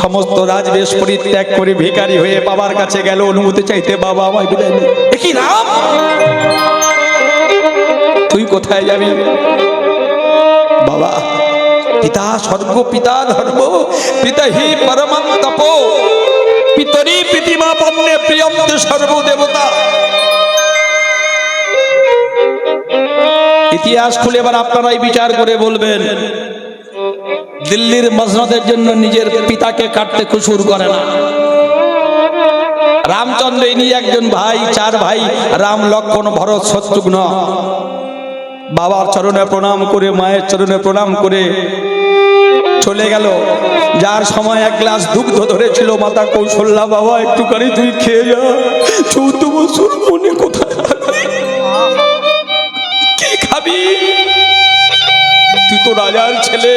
সমস্ত রাজবেশ পরিত্যাগ করে ভিখারি হয়ে বাবার কাছে গেল অনুমতি চাইতে। বাবা আমায় বিদায় দে। কি রাম, তুই কোথায় যাবি? বাবা, পিতা স্বর্গ পিতা ধর্ম পিতা হি পরমং তপো পিতরি প্রীতিমা পন্নে প্রিয়ম সর্বদেবতা। ইতিহাস খুলে এবার আপনারাই বিচার করে বলবেন, দিল্লির মসনদের জন্য নিজের পিতাকে কাটতে কুসুর করে না। রামচন্দ্র ইনি একজন ভাই, চার ভাই, রাম লক্ষ্মণ ভরত শত্রুঘ্ন। বাবার চরণে প্রণাম করে, মায়ের চরণে প্রণাম করে চলে গেল। যার সময় এক গ্লাস দুগ্ধ ধরেছিল মাতা কৌশল্যা, বাবা একটুখানি তুই খেয়ে যা, 14 বছর মনে কোথায় থাকবে, কি খাবি? তুই তো রাজার ছেলে,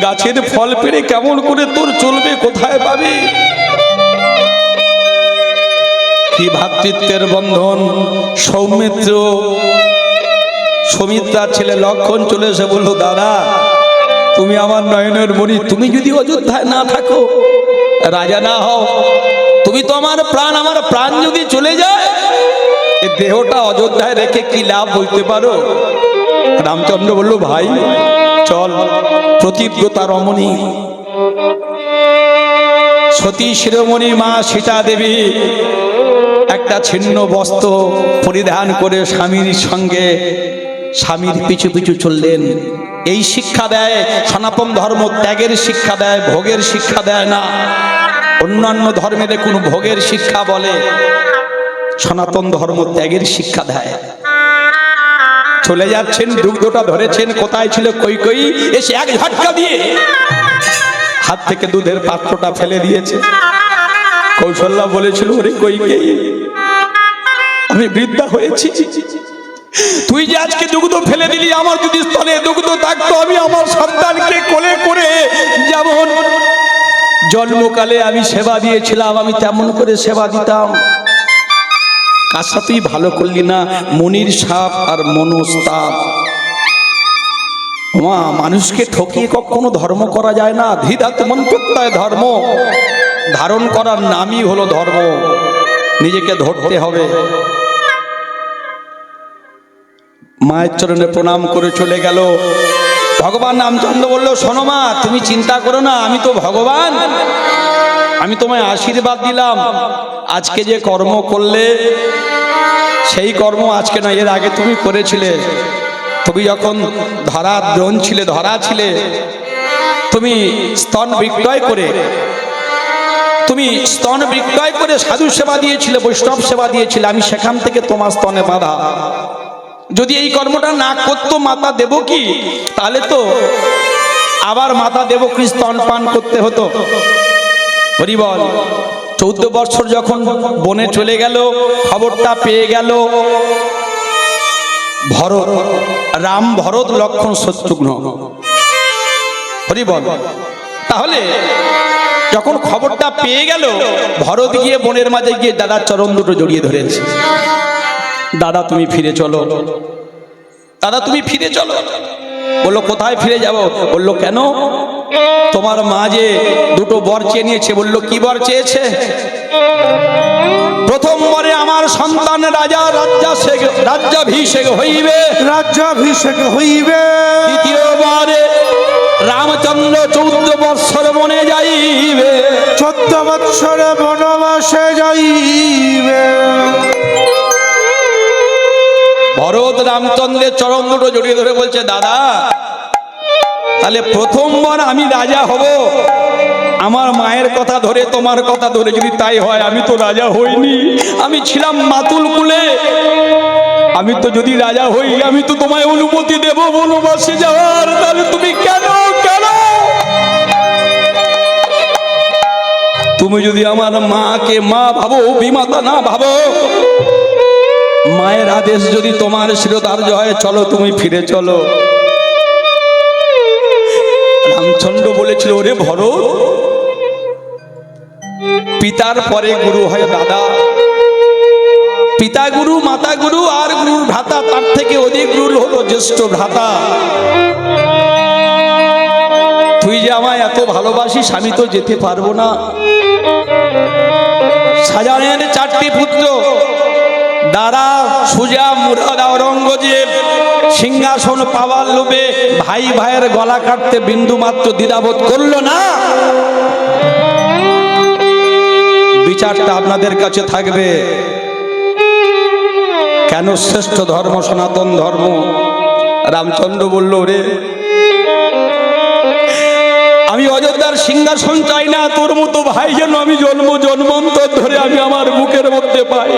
গাছের ফল পেড়ে কেমন করে তোর চলবে, কোথায় পাবি? কি ভ্রাতৃত্বের বন্ধন! সৌমিত্র, সুমিত্রার ছেলে লক্ষণ চলে এসে বলল, দাদা তুমি আমার নয়নের মণি, তুমি যদি অযোধ্যায় না থাকো, রাজা না হও, তুমি তো আমার প্রাণ, আমার প্রাণ যদি চলে যায়, এই দেহটা অযোধ্যায় রেখে কি লাভ বলতে পারো? রামচন্দ্র বলল, ভাই চল। প্রতিজ্ঞতা রমণী সতী শিরোমণি মা সীতা দেবী একটা ছিন্ন বস্ত্র পরিধান করে স্বামীর সঙ্গে স্বামীর পিছু পিছু চললেন। এই শিক্ষা দেয় সনাতন ধর্ম, ত্যাগের শিক্ষা দেয়, ভোগের শিক্ষা দেয় না। অন্যান্য ধর্মে দেখুন ভোগের শিক্ষা বলে, সনাতন ধর্ম ত্যাগের শিক্ষা দেয়। চলে যাচ্ছেন, দুগ্ধটা ধরেছেন, কোথায় ছিল কৈকেয়ী, এসে এক ঝটকা দিয়ে হাত থেকে দুধের পাত্রটা ফেলে দিয়েছে। কৌশল্যা বলেছিল, ওরে কৈকেয়ী, আমি বৃদ্ধা হয়েছি, তুই যে আজকে দুগ্ধ ফেলে দিলি, আমার যদি স্তনে দুগ্ধ থাকতো, আমি আমার সন্তানকে কোলে করে যেমন জন্মকালে আমি সেবা দিয়েছিলাম, আমি তেমন করে সেবা দিতাম। কার সাথেই ভালো করলি না, মনির সাপ আর মনস্তাপ। মানুষকে ঠকিয়ে কখনো ধর্ম করা যায় না। ধৃতাত্মন্ত্রত্বায় ধর্ম ধারণ করার নামই হলো ধর্ম। নিজেকে ধরতে হবে। মায়ের চরণে প্রণাম করে চলে গেল। ভগবান রামচন্দ্র বলল, শোনো মা, তুমি চিন্তা করো না, আমি তো ভগবান, আমি তোমায় আশীর্বাদ দিলাম। আজকে যে কর্ম করলে, সেই কর্ম আজকে না, এর আগে তুমি করেছিলে। তুমি যখন ধরা ছিলে, তুমি স্তন বিক্রয় করে সাধু সেবা দিয়েছিলে, বৈষ্ণব সেবা দিয়েছিলে, আমি সেখান থেকে তোমার স্তনে বাঁধা। যদি এই কর্মটা না করতো মাতা দেবকী, তাহলে তো আবার মাতা দেবকী স্তন পান করতে হতো। হরি বল। 14 বছর যখন বনে চলে গেল, খবরটা পেয়ে গেল ভরত, রাম, ভরত, লক্ষ্মণ, শত্রুঘ্ন। হরি বল। তাহলে যখন খবরটা পেয়ে গেল, ভরত গিয়ে বনের মাঝে গিয়ে দাদার চরণ দুটো জড়িয়ে ধরেছে। দাদা তুমি ফিরে চলো, দাদা তুমি ফিরে চলো। বললো, কোথায় ফিরে যাব? বললো, কেন? তোমার মা যে দুটো বর চেয়ে নিয়েছে। বললো, কি বর চেয়েছে? প্রথমবারে আমার সন্তান রাজ্যাভিষেক হইবে, দ্বিতীয়বারে রামচন্দ্র 14 বৎসর বনে যাইবে, 14 বৎসর বনবাসে যাইবে। ভরত রামচন্দ্রের চরণ দুটো জড়িয়ে ধরে বলছে, দাদা তাহলে প্রথমবার আমি রাজা হব, আমার মায়ের কথা ধরে, তোমার কথা ধরে যদি তাই হয়, আমি তো রাজা হইনি, আমি ছিলাম মাতুল কুলে। আমি তো যদি রাজা হই, আমি তো তোমায় অনুমতি দেব বনবাসে যাওয়ার। তাহলে তুমি কেন তুমি যদি আমার মাকে মা ভাবো, বিমাতা না ভাবো, মায়ের আদেশ যদি তোমার শিরোধার্য হয়, চলো তুমি ফিরে চলো। রামচন্দ্র বলেছিল, ওরে ভরত, পিতার পরে গুরু হয় দাদা। পিতা গুরু, মাতা গুরু, আর গুরুর ভ্রাতা, তার থেকে অধিক গুরু হলো জ্যেষ্ঠ ভ্রাতা। তুই যে আমায় এত ভালোবাসিস আমি তো যেতে পারবো না। শাহজাহানের 4টি পুত্র দারা, সুজা, মুরাদ, আওরঙ্গজেব সিংহাসন পাওয়ার লোভে ভাই ভাইয়ের গলা কাটতে বিন্দু মাত্র দ্বিধাবোধ করলো না। বিচারটা আপনাদের কাছে থাকবে। কেন শ্রেষ্ঠ ধর্ম সনাতন ধর্ম? রামচন্দ্র বলল, রে আমি অযোধ্যার সিংহাসন চাই না, তোর মতো ভাই যেন আমি জন্ম জন্মান্তর ধরে আমি আমার বুকের মধ্যে পাই।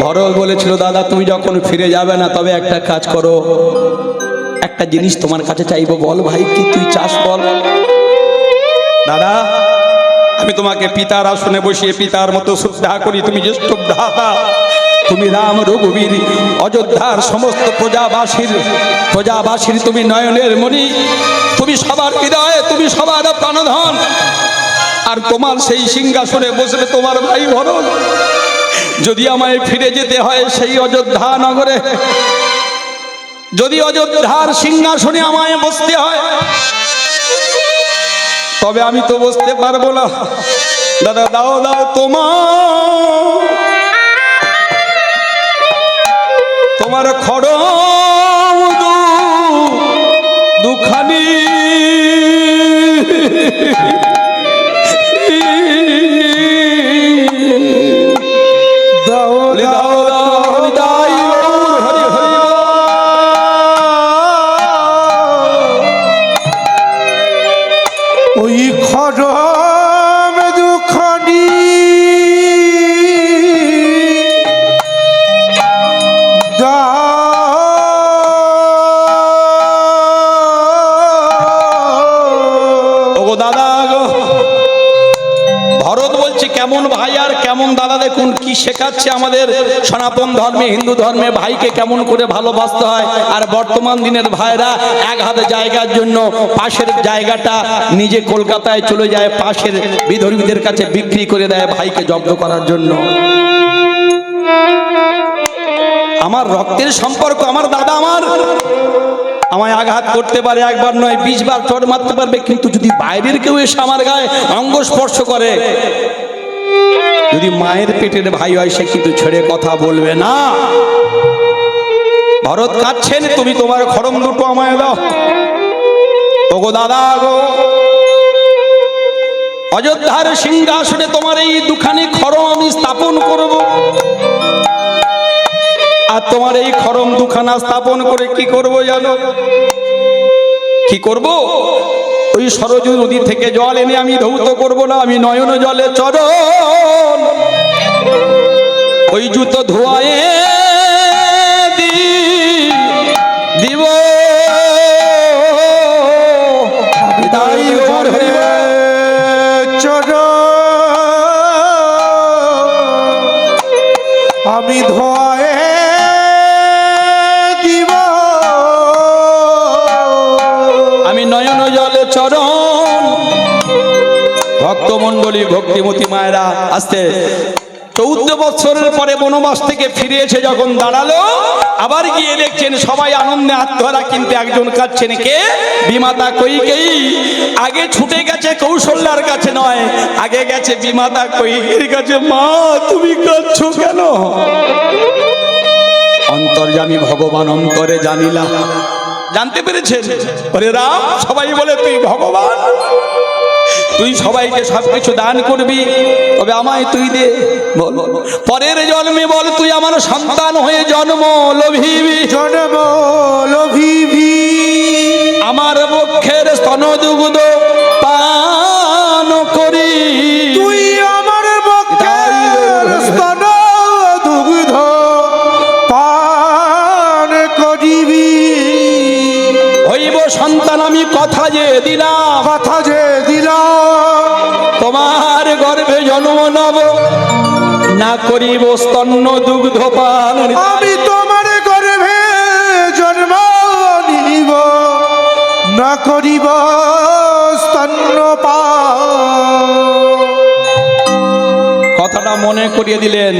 ভরত বলেছিল, দাদা তুমি যখন ফিরে যাবে না তবে একটা কাজ করো, একটা জিনিস তোমার কাছে চাইবো, বল ভাই কি তুই চাস বল। দাদা আমি তোমাকে পিতার আসনে বসিয়ে পিতার মতো শ্রদ্ধা করি, তুমি জ্যেষ্ঠ ভ্রাতা, তুমি রাম রঘুবীর অযোধ্যার সমস্ত প্রজাবাসীর তুমি নয়নের মণি, তুমি সবার হৃদয়ে, তুমি সবার প্রাণধন। আর তোমার সেই সিংহাসনে বসবে তোমার ভাই ভরত। যদি আমায় ফিরে যেতে হয় সেই অযোধ্যা নগরে, যদি অযোধ্যার সিংহাসনে আমায় বসতে হয়, তবে আমি তো বসতে পারবো না। দাদা দাও দাও তোমার খড়ম দুখানি, দাও দাও দাও হরি হরি। ওই খড়ম দুখানি কেমন ভাই আর কেমন দাদা, দেখুন কি শেখাচ্ছে আমাদের সনাতন ধর্মে, হিন্দু ধর্মে ভাইকে কেমন করে ভালোবাসতে হয়। আর বর্তমান দিনের ভাইরা এক হাতে জায়গার জন্য পাশের জায়গাটা নিজে কলকাতায় চলে যায়, পাশের বিধর্মীদের কাছে বিক্রি করে দেয় ভাইকে জব্দ করার জন্য। আমার রক্তের সম্পর্ক, আমার দাদা আমায় আঘাত করতে পারে, একবার নয় 20 বার চড় মারতে পারবে, কিন্তু যদি বাইরের কেউ এসে আমার গায়ে অঙ্গ স্পর্শ করে, যদি মায়ের পেটের ভাই হয় সে কিন্তু ছেড়ে কথা বলবে না। ভরত কাঁদছেন, তুমি তোমার খড়ম দুটো আমায় দাও। ওগো দাদা গো, অযোধ্যার সিংহাসনে তোমার এই দুখানি খড়ম আমি স্থাপন করব। আর তোমার এই খড়ম দুখানা স্থাপন করে কি করব জানো? কি করব? ওই সরজু নদী থেকে জল এনে আমি ধৌত করব না, আমি নয়ন জলে চরণ ওই জুতো ধোয়ায়ে দিব। আমি ধোয়ায়ে দিব, আমি নয়ন জলে চরণ। ভক্তমণ্ডলী, ভক্তিমতী মায়েরা আসতে 14 বছরের পরে বনবাস থেকে ফিরে এসে যখন দাঁড়ালো, আবার গিয়ে দেখছেন সবাই আনন্দে আত্মহারা, কিন্তু একজন কাঁদছেন। কে? বিমাতা কইকেয়ী। আগে ছুটে গেছে কৌশল্যার কাছে নয়, আগে গেছে বিমাতা কইকেয়ীর কাছে। মা তুমি কাঁদছো কেন? অন্তর্যামী ভগবান অন্তরে জানিলা। জানতে পেরেছেন? ওরে রাম, সবাই বলে তুই ভগবান, তুই সবাইকে সবকিছু দান করবি, তবে আমায় তুই দে। বল পরের জন্মে বল তুই আমার সন্তান হয়ে জন্ম লভিবি, জন্ম লভিবি, আমার বক্ষের স্তনদুগ্ধ পান করি। তুই আমার বক্ষের স্তন দুগ্ধ পান করিবি। হইব সন্তান আমি কথা যে দিলাম, কথা যে দিলাম, তোমার গর্ভে জন্ম নব না করিব স্তন্য দুগ্ধ পান। আমি তোমার গর্ভে জন্ম নিব, না করিব স্তন্যপান। কথাটা মনে করিয়ে দিলেন।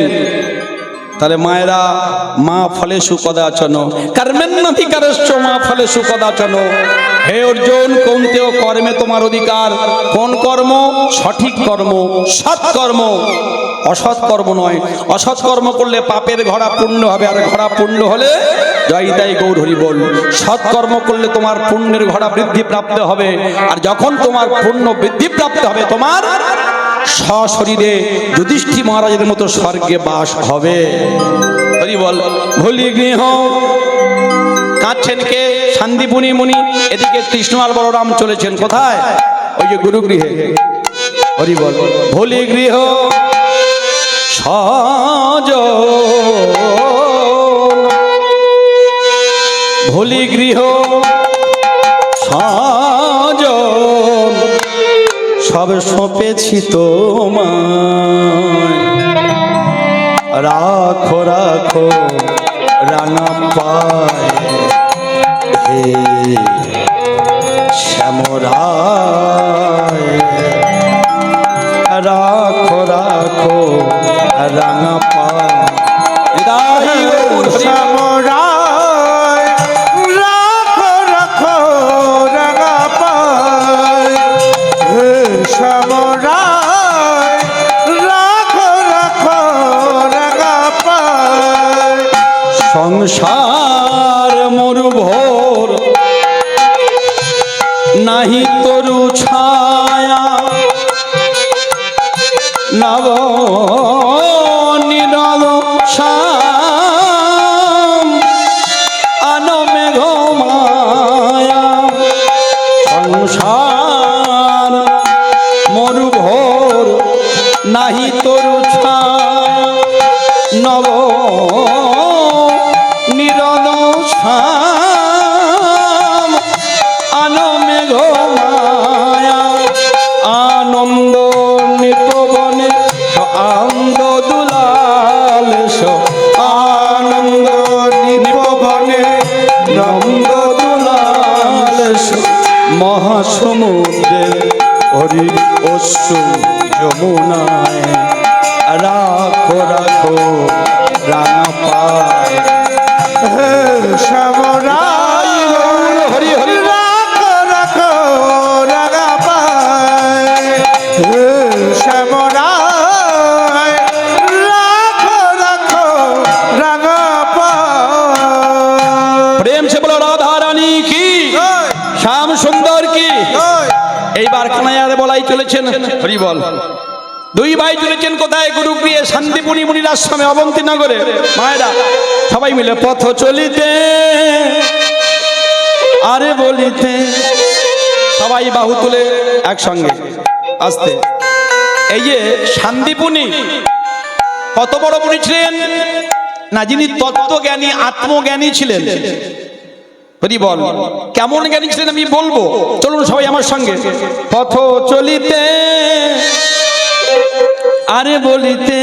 তাহলে মায়েরা, মা ফলেষু কদাচন কর্মেন্নধিকারস্য মা ফলেষু কদাচন। হে অর্জুন, কৌন্তেয় কর্মে তোমার অধিকার। কোন কর্ম? সঠিক কর্ম, সৎ কর্ম, অসৎ কর্ম নয়। অসৎ কর্ম করলে পাপের ঘোড়া পূর্ণ হবে, আর ঘোড়া পূর্ণ হলে জয় তাই গৌর হরি বল। সৎ কর্ম করলে তোমার পুণ্যের ঘোড়া বৃদ্ধি প্রাপ্ত হবে, আর যখন তোমার পুণ্য বৃদ্ধি প্রাপ্ত হবে, তোমার সশরীরে যুধিষ্ঠির মহারাজের মতো স্বর্গে বাস হবে। হরি বল। ভুলি গৃহ কাঁদছেন কে? শান্তিপুনি মুনি। এদিকে কৃষ্ণ আর বলরাম চলেছেন কোথায়? ওই যে গুরুগৃহে। হরি বল। ভুলি গৃহ সজ, ভুলি গৃহ সজ, সব সঁপেছি তোমায়। রাখো রাখো রাঙা পায়, হে শ্যামরায়। রাখো রাখো রাঙা পায়, শ্যামরায়। রাখো রাখো রাঙা পায়, হে শ্যামরায়। রাখো রাখো রাঙা পায়। সংসার মরুভোর নাহি তরু ছায়া, নব নিরল শ্যাম আনমেঘ মায়া। সংসার মরুভোর নাহি তরু ছায়া, নব নিরল শ্যাম আনমেঘ মায়া। আনন্দ নিপবনে আনন্দ দুলাল, আনন্দ নিপবনে নন্দ দুলাল। মহাসমুদ্রে হরি অশ্রু যমুনায়। রাখো রাখো রাঙা পায়, হে শ্যামরায়। হরি হরি। রাখো রাখো রাঙা পায়, হে শ্যামরায়। রাখো রাখো রাঙা পায়। প্রেম সে বলো রাধা রানী কি, শ্যাম সুন্দর কি। এইবার কানাইয়ার বলাই চলেছেন। হরি বল। দুই ভাই চলেছেন কোথায়? গুরুগৃহে শান্তিপুনি মুনির আশ্রমে অবন্তী নগরে। মায়েরা সবাই মিলে পথ চলিতে আরে বলিতে, সবাই বাহু তুলে একসঙ্গে আসতে। এই যে শান্তিপুনি কত বড় মুনি ছিলেন না, যিনি তত্ত্বজ্ঞানী আত্মজ্ঞানী ছিলেন। হরি বল। কেমন জ্ঞানী ছিলেন আমি বলবো, চলুন সবাই আমার সঙ্গে। পথ চলিতে আরে বলিতে,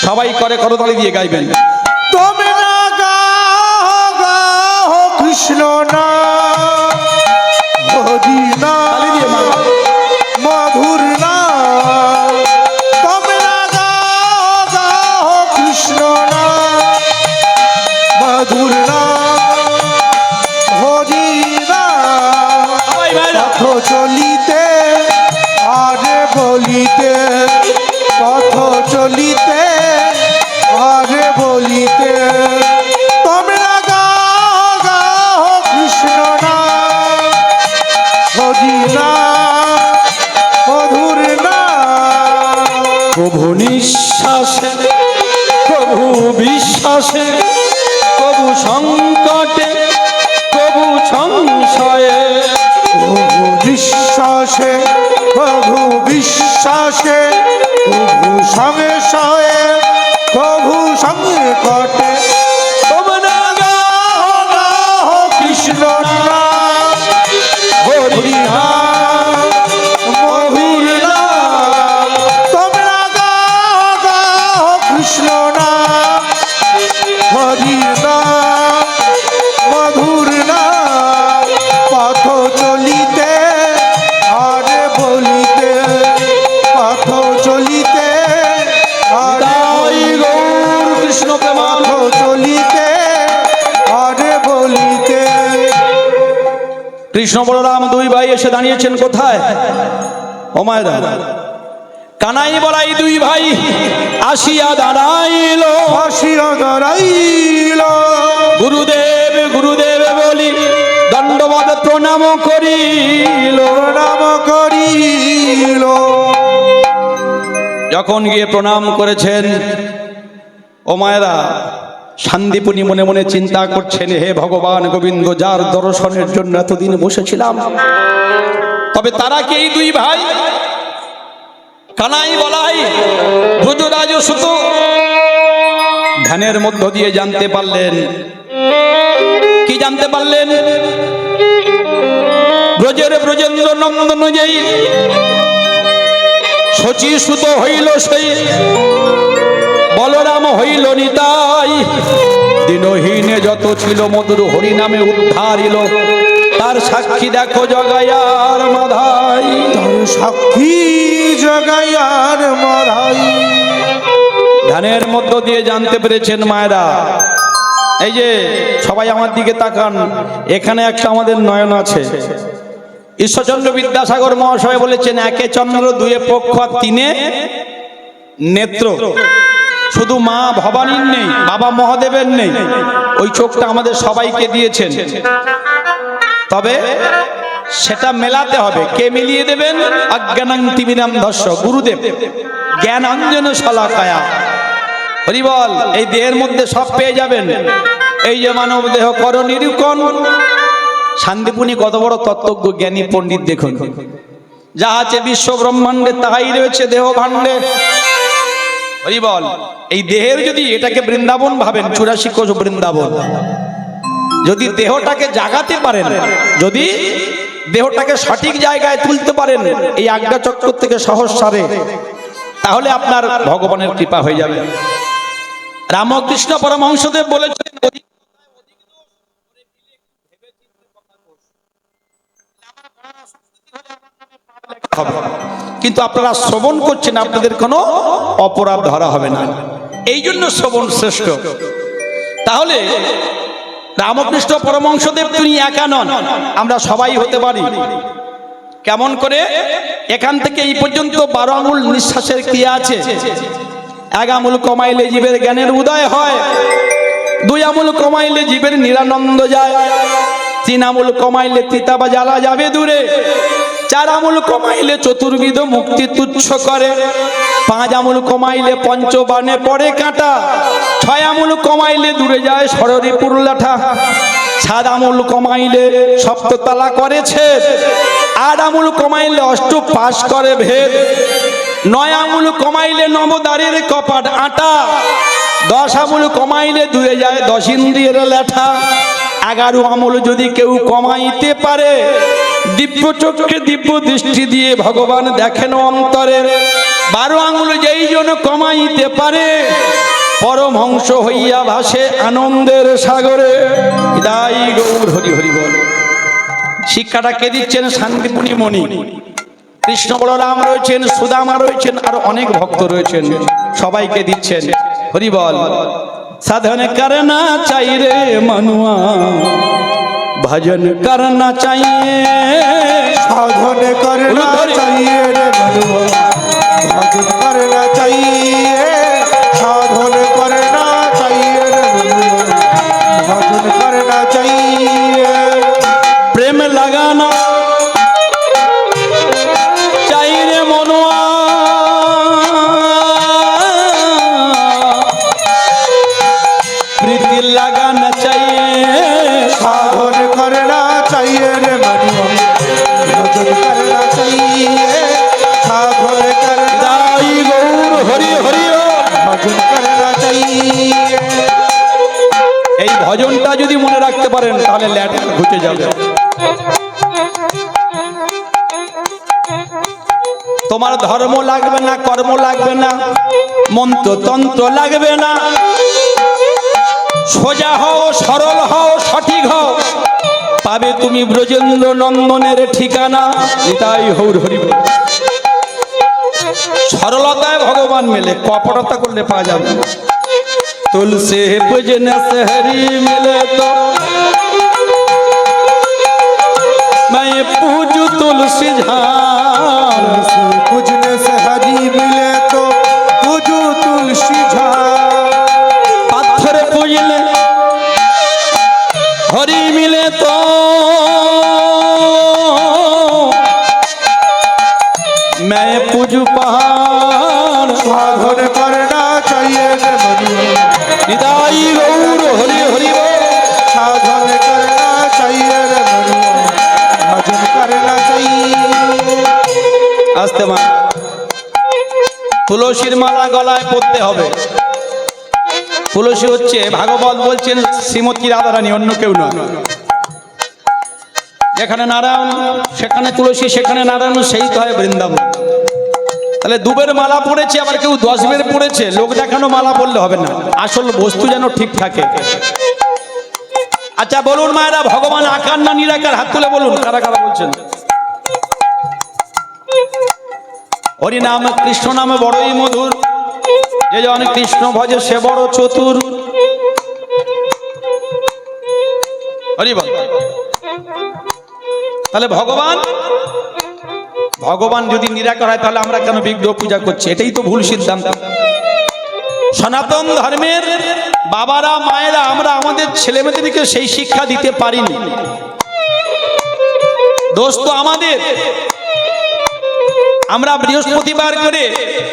সবাই করে করতালি দিয়ে গাইবেন। তুমি না গাও গাও কৃষ্ণ না, হরি না, তালি দিয়ে মা। মধুর না। তুমি না গাও গাও কৃষ্ণ না, মধুর না, হরি না। সবাই ভাইরা। পথ চলিতে আরে বলিতে, পথ চলিতে আরে বলিতে। তোমরা গাও গাও কৃষ্ণ না, হরি না, মধুর না। প্রভু নিঃশ্বাসে, প্রভু বিশ্বাসে, প্রভু সংকটে, প্রভু সংশয়ে। প্রভু বিশ্বাসে, প্রভু বিশ্বাসে, প্রভু সঙ্গে সয়ে, প্রভু সঙ্গে কটে। তোমরা গাও গাও কৃষ্ণ না, হরি না, মধুর না। তোমরা গাও গাও কৃষ্ণ না, হরি না, মধুর না। পথ চলিতে আরে বলিতে, পথ চলিতে আরে বলিতে। কৃষ্ণ বলরাম দুই ভাই এসে দাঁড়িয়েছেন কোথায়? ও মায়েরা, কানাই বলাই দুই ভাই আসিয়া দাঁড়াইল, আসিয়া দাঁড়াইল, গুরুদেব গুরুদেব বলি দণ্ডবত প্রণাম করিল, প্রণাম করিল। যখন গিয়ে প্রণাম করেছেন, ও মায়েরা, শান্তিপুনি মনে মনে চিন্তা করছেন, হে ভগবান গোবিন্দ, যার দর্শনের জন্য এতদিন বসেছিলাম, তবে তারা কি এই দুই ভাই কানাই বলাই ব্রজরাজ সুত? ধ্যানের মধ্য দিয়ে জানতে পারলেন, কি জানতে পারলেন? ব্রজের ব্রজেন্দ্র নন্দন যেই শচী সুত হইল, সেই বলরাম হইল নিতাই, দিনহীনে যত ছিল মধুর হরি নামে উদ্ধারিল, তার সাক্ষী দেখো জগাইয়ার মাধাই, তার সাক্ষী জগাইয়ার মাধাই। ধ্যানের মধ্য দিয়ে জানতে পেরেছেন মায়েরা। এই যে সবাই আমার দিকে তাকান, এখানে একটা আমাদের নয়ন আছে। ঈশ্বরচন্দ্র বিদ্যাসাগর মহাশয় বলেছেন, একে চন্দ্র, দুয়ে পক্ষ, তিনে নেত্র। শুধু মা ভবানীর নেই, বাবা মহাদেবের নেই, ওই চোখটা আমাদের সবাইকে দিয়েছেন। তবে সেটা মেলাতে হবে। কে মিলিয়ে দেবেন? অজ্ঞানাং তিমিরাম ধস্য, গুরুদেব। জ্ঞান অঞ্জন শলাকায়া, হরি বল। এই দেহের মধ্যে সব পেয়ে যাবেন। এই যে মানব দেহ কর নিরূপণ, শান্তিপুনি কত বড় তত্ত্বজ্ঞ জ্ঞানী পণ্ডিত দেখুন। যা আছে বিশ্ব ব্রহ্মাণ্ডে তাহাই রয়েছে দেহ ভাণ্ডে, হরি বল। এই দেহের যদি এটাকে বৃন্দাবন ভাবেন, 84 কোষ বৃন্দাবন, যদি দেহটাকে জাগাতে পারেন, যদি দেহটাকে সঠিক জায়গায় তুলতে পারেন এই আজ্ঞা চক্র থেকে সহস্রারে, তাহলে আপনার ভগবানের কৃপা হয়ে যাবে। রামকৃষ্ণ পরমহংসদেব বলেছেন, কিন্তু আপনারা শ্রবণ করছেন, আপনাদের কোনো অপরাধ ধরা হবে না, এই জন্য শ্রবণ শ্রেষ্ঠ। তাহলে রামকৃষ্ণ পরমহংসদেব তিনি একা নন, আমরা সবাই হতে পারি। কেমন করে? এখান থেকে এই পর্যন্ত 12 আঙুল নিঃশ্বাসের ক্রিয়া আছে। 1 আঙুল কমাইলে জীবের জ্ঞানের উদয় হয়, 2 আঙুল কমাইলে জীবের নিরানন্দ যায়, 3 আঙুল কমাইলে তিতা বা জ্বালা যাবে দূরে, 4 আঙুল কমাইলে চতুর্বিধ মুক্তি তুচ্ছ করে, 5 আঙুল কমাইলে পঞ্চবাণে পড়ে কাঁটা, 6 আঙুল কমাইলে দূরে যায় ষড়রিপুর লাঠা, 7 আঙুল কমাইলে সপ্ততলা করেছে, 8 আঙুল কমাইলে অষ্ট পাশ করে ভেদ, 9 আঙুল কমাইলে নবদ্বারের কপাট আটা, 10 আঙুল কমাইলে দূরে যায় 10 ইন্দ্রিয়ের লেঠা, 11 আঙুল যদি কেউ কমাইতে পারে, দিব্য চক্ষে দিব্য দৃষ্টি দিয়ে ভগবান দেখেন অন্তরে, 12 আঙুল যেই জন কমাইতে পারে, পরমহংস হইয়া ভাসে আনন্দের সাগরে। হৃদয় গৌর হরি হরি বল। শিক্ষাটা কে দিচ্ছেন? শান্তিপুনি মণি। কৃষ্ণ বলরাম রয়েছেন, সুদামা রয়েছেন, আর অনেক ভক্ত রয়েছেন, সবাইকে দিচ্ছেন। হরি বল। সাধন করনা চাই রে মনুয়া, भजन करना चाहिए, साधन करना चाहिए रे मनुआ, भजन करना चाहिए, साधन करना चाहिए रे मनुआ, भजन करना चाहिए। प्रेम लगाना चाहिए रे मनुआ, प्रीति लगाना चाहिए, साधन करना चाहिए रे मनुआ, भजन करना चाहिए, साधन करना गौर हरि हरि भजन करना चाहिए। এই ভজনটা যদি মনে রাখতে পারেন তাহলে ল্যাট ঘুচে যাবে। তোমার ধর্ম লাগবে না, কর্ম লাগবে না, মন্ত্র তন্ত্র লাগবে না, সোজা হও, সরল হও, সঠিক হও, পাবে তুমি ব্রজেন্দ্র নন্দনের ঠিকানা। এটাই হৌর হরি বল। সরলতায় ভগবান মেলে, কপটতা করলে পাওয়া যাবে না। तुलसी भजन सहरी मिले तो मैं पूजू तुलसी झाड़ तुलसी पूजने से हरी मिले तो पूजू तुलसी झाड़ पाथर पूजले हरि मिले तो मैं पूजू पहाड़ साधन करना चाहिए रे मनुआ निदाई गौर हरि हरि बोल। साधन करना चाहिए रे मनुआ भजन करना चाहिए আসতে মা তুলসীর মালা গলায় পড়তে হবে। তুলসী হচ্ছে ভাগবত বলছেন শ্রীমতী রাধারানী, অন্য কেউ নয়। যেখানে নারায়ণ সেখানে তুলসী, সেখানে নারায়ণ, সেই তো হয় বৃন্দাবন। তাহলে দুবের মালা পড়েছে, আবার কেউ 10 বের পড়েছে, লোক দেখানো মালা পড়লে হবে না, আসল বস্তু যেন ঠিক থাকে। আচ্ছা বলুন মায়েরা, ভগবান আকার না নিরাকার? হাত তুলে বলুন কারা কারা বলছেন। হরি নাম কৃষ্ণ নামে বড়ই মধুর, যে জন কৃষ্ণ ভজে সে বড় চতুর। হরি বল। তাহলে ভগবান যদি নিরাকার হয় তাহলে আমরা কেন বিগ্রহ পূজা করছি? এটাই তো ভুল সিদ্ধান্ত। সনাতন ধর্মের বাবারা মায়েরা আমরা আমাদের ছেলেমেয়েদেরকে সেই শিক্ষা দিতে পারিনি। দোষ তো আমাদের। আমরা বৃহস্পতিবার করে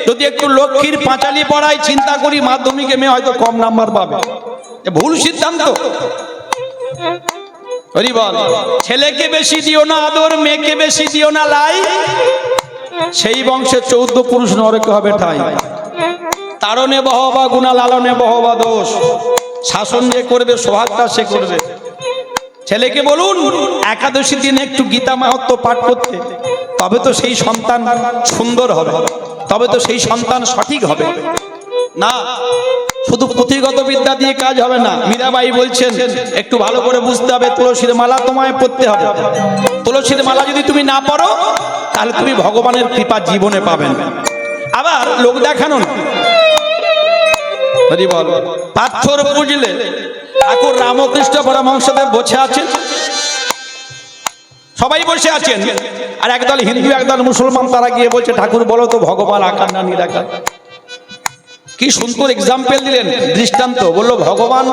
যদি একটু লক্ষ্মীর পাঁচালি পড়াই, চিন্তা করি মাধ্যমিকে মেয়ে হয়তো কম নাম্বার পাবে। ভুল সিদ্ধান্ত। হরি বল। ছেলেকে বেশি দিও না আদর, মেয়েকে বেশি দিও না লাই, সেই বংশে 14 পুরুষ নরকে হবে ঠাই। তারণে বহবা গুণা, লালনে বহবা দোষ, শাসন যে করবে সোহাগটা সে করবে। ছেলেকে বলুন একাদশী দিনে একটু গীতা মাহাত্ম্য পাঠ করতে, তবে তো সেই সন্তান সুন্দর হবে, তবে তো সেই সন্তান সঠিক হবে। না, শুধু পুঁথিগত বিদ্যা দিয়ে কাজ হবে না। মীরাবাই বলছেন একটু ভালো করে বুঝতে হবে, তুলসীর মালা তোমায় পড়তে হবে। তুলসীর মালা যদি তুমি না পড়ো তাহলে তুমি ভগবানের কৃপা জীবনে পাবেন। আবার লোক দেখানো না। হরি বল। পাথর পুজলে ঠাকুর রামকৃষ্ণ পরমহংসদেব বসে আছেন, সবাই বসে আছেন, আর একদল হিন্দু একদল মুসলমান তারা গিয়ে বলছে ঠাকুর বলো তো ভগবান আকার না নিরাকার? কি সুন্দর এক্সাম্পল দিলেন, দৃষ্টান্ত। বললো ভগবান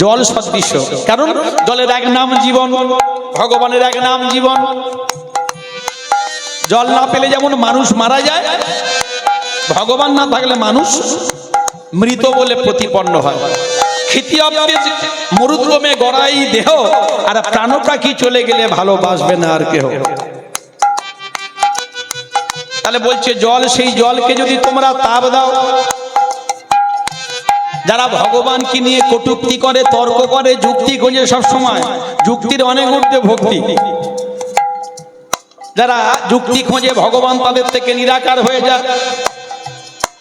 জল সদৃশ্য, কারণ জলের এক নাম জীবন, ভগবানের এক নাম জীবন। জল না পেলে যেমন মানুষ মারা যায়, ভগবান না থাকলে মানুষ মৃত বলে প্রতিপন্ন হয়। মরুদ্রমে গড়াই দেহ, আর প্রাণ পাখি চলে গেলে ভালোবাসবে না আর কেহ। তাহলে বলছে জল, সেই জলকে যদি তোমরা তাপ দাও, যারা ভগবানকে নিয়ে কটূক্তি করে, তর্ক করে, যুক্তি খোঁজে, সব সময় যুক্তির অনেক ঊর্ধ্বে ভক্তি, যারা যুক্তি খোঁজে ভগবান তাদের থেকে নিরাকার হয়ে যায়,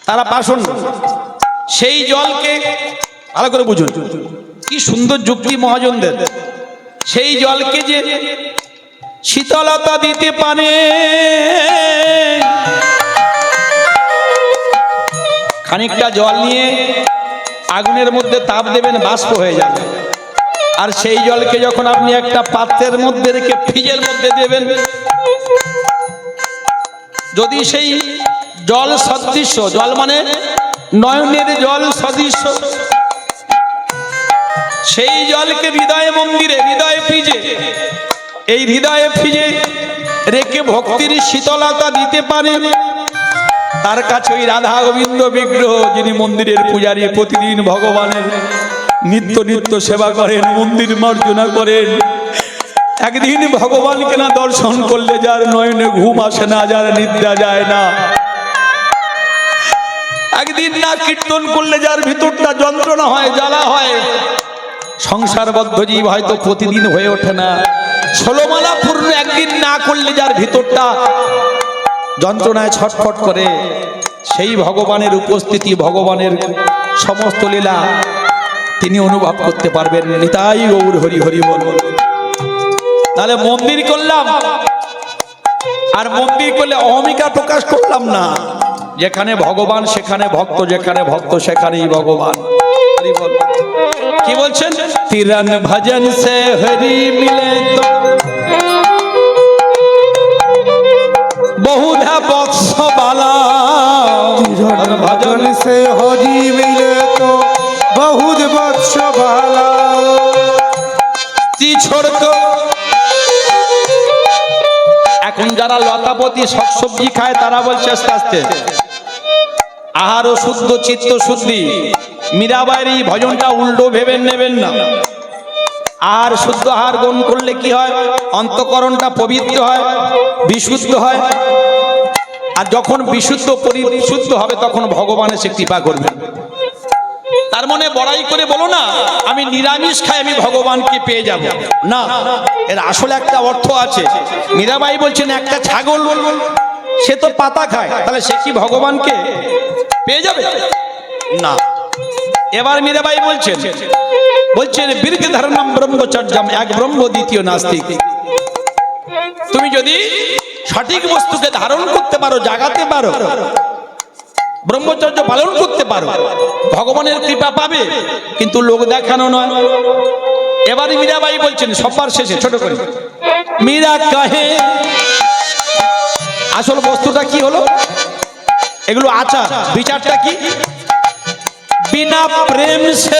তারা পাষণ্ড। সেই জলকে ভালো করে বুঝুন, কি সুন্দর যুক্তি মহাজনদের। সেই জলকে যে শীতলতা দিতে পারে, খানিকটা জল নিয়ে আগুনের মধ্যে তাপ দেবেন, বাষ্প হয়ে যাবে। আর সেই জলকে যখন আপনি একটা পাত্রের মধ্যে রেখে ফ্রিজের মধ্যে দেবেন, যদি সেই জল সদৃশ্য, জল মানে নয়নের জল সদৃশ্য, সেই জলকে হৃদয়ে মন্দিরে, হৃদয়ে ফ্রিজে, এই হৃদয়ে ফ্রিজে রেখে ভক্তির শীতলতা দিতে পারে, তার কাছে ওই রাধা গোবিন্দ বিগ্রহ, যিনি মন্দিরের পূজারী, প্রতিদিন ভগবানের নিত্য নিত্য সেবা করেন, মন্দির মার্জনা করেন, একদিন ভগবানকে না দর্শন করলে যার নয়নে ঘুম আসে না, যার নিদ্রা যায় না, একদিন না কীর্তন করলে যার ভিতরটা যন্ত্রণা হয়, জ্বালা হয়, সংসারবদ্ধ জীব হয়তো প্রতিদিন হয়ে ওঠে না, 16 মালা পূর্ণ একদিন না করলে যার ভিতরটা যন্ত্রণায় ছটফট করে, সেই ভগবানের উপস্থিতি, ভগবানের সমস্ত লীলা তিনি অনুভব করতে পারবেন। নিতাই গৌর হরি হরি বল। তাহলে মন্দির করলাম, আর মন্দির করলে অহমিকা প্রকাশ করলাম না। যেখানে ভগবান সেখানে ভক্ত, যেখানে ভক্ত সেখানেই ভগবান। হরি বল। কি বলছেন? তিরন ভজন সে হরি মিলে তো বৎস বালা चिरन भजन से हरि मिले तो बहुत वत्स भाला ছোট এখন যারা লতাপতি শাকসবজি খায় তারা বলছে আস্তে আস্তে আহার ও শুদ্ধ চিত্ত শুদ্ধি। মীরাবাইয়ের এই ভজনটা উল্টো ভেবে নেবেন না। আর শুদ্ধ আহার গ্রহণ করলে কি হয়? অন্তঃকরণটা পবিত্র হয়, বিশুদ্ধ হয়। আর যখন বিশুদ্ধ পরিশুদ্ধ হবে তখন ভগবান এসে কৃপা করবেন। তার মানে বড়াই করে বলো না আমি নিরামিষ খাই আমি ভগবানকে পেয়ে যাব না, এর আসলে একটা অর্থ আছে। মীরাবাই বলছেন একটা ছাগল সে তো পাতা খায়, তাহলে সে কি ভগবানকে পেয়ে যাবে না। এবার মীরাবাই বলছেন বীর্ঘ ধারণম ব্রহ্মচর্যম, এক ব্রহ্ম দ্বিতীয় নাস্তিক। তুমি যদি সঠিক বস্তুকে ধারণ করতে পারো, জাগাতে পারো, ব্রহ্মচর্য পালন করতে পারো, ভগবানের কৃপা পাবে, কিন্তু লোক দেখানো নয়। এবারে মীরাবাই বলছেন সবার শেষে ছোট করে মীরা কাহে, আসল বস্তুটা কি হলো? এগুলো আচার, বিচারটা কি? বিনা প্রেম সে